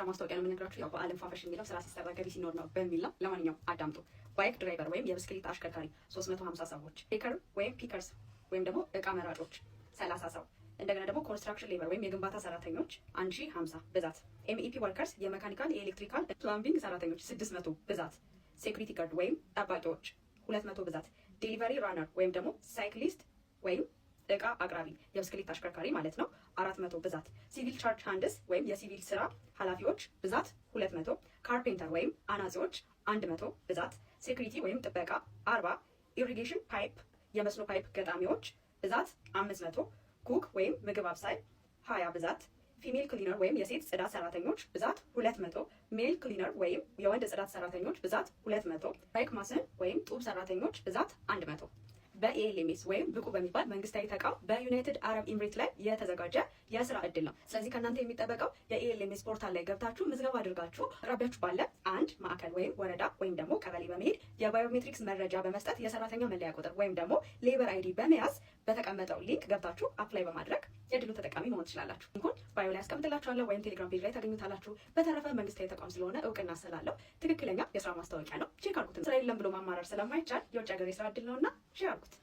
የስራ ማስታወቂያ ነው የምነግራችሁ። ያው በአለም ፋፈሽ የሚለው ስራ ሲሰራ ገቢ ሲኖር ነው በሚል ነው። ለማንኛውም አዳምጡ። ባይክ ድራይቨር ወይም የብስክሌት አሽከርካሪ 350 ሰዎች፣ ፒከር ወይም ፒከርስ ወይም ደግሞ እቃ መራጮች 30 ሰው፣ እንደገና ደግሞ ኮንስትራክሽን ሌበር ወይም የግንባታ ሰራተኞች 1050 ብዛት፣ ኤምኢፒ ወርከርስ የሜካኒካል የኤሌክትሪካል ፕላምቢንግ ሰራተኞች 600 ብዛት፣ ሴኩሪቲ ጋርድ ወይም ጠባቂዎች 200 ብዛት፣ ዴሊቨሪ ራነር ወይም ደግሞ ሳይክሊስት ወይም እቃ አቅራቢ የብስክሌት አሽከርካሪ ማለት ነው 400 ብዛት፣ ሲቪል ቻርጅ ሃንድስ ወይም የሲቪል ስራ ኃላፊዎች ብዛት 200፣ ካርፔንተር ወይም አናጺዎች 100 ብዛት፣ ሴኩሪቲ ወይም ጥበቃ 40፣ ኢሪጌሽን ፓይፕ የመስኖ ፓይፕ ገጣሚዎች ብዛት 500፣ ኩክ ወይም ምግብ አብሳይ 20 ብዛት፣ ፊሜል ክሊነር ወይም የሴት ጽዳት ሰራተኞች ብዛት 200፣ ሜል ክሊነር ወይም የወንድ ጽዳት ሰራተኞች ብዛት 200፣ ባይክ ማሰን ወይም ጡብ ሰራተኞች ብዛት 100። በኤልኤምኤስ ወይም ብቁ በሚባል መንግስታዊ ተቋም በዩናይትድ አረብ ኤምሬት ላይ የተዘጋጀ የስራ እድል ነው። ስለዚህ ከእናንተ የሚጠበቀው የኤልኤምኤስ ፖርታል ላይ ገብታችሁ ምዝገባ አድርጋችሁ አቅራቢያችሁ ባለ አንድ ማዕከል ወይም ወረዳ ወይም ደግሞ ቀበሌ በመሄድ የባዮሜትሪክስ መረጃ በመስጠት የሰራተኛ መለያ ቁጥር ወይም ደግሞ ሌበር አይዲ በመያዝ በተቀመጠው ሊንክ ገብታችሁ አፕላይ በማድረግ የድሉ ተጠቃሚ መሆን ትችላላችሁ። እንኳን ባዮ ላይ አስቀምጥላችኋለሁ ወይም ቴሌግራም ፔጅ ላይ ታገኙታላችሁ። በተረፈ መንግስታዊ ተቋም ስለሆነ እውቅና ስላለው ትክክለኛ የስራ ማስታወቂያ ነው። ቼክ አድርጉት። ስራ የለም ብሎ ማማረር ስለማይቻል የውጭ ሀገር የስራ እድል ነውና ሼር አድርጉት።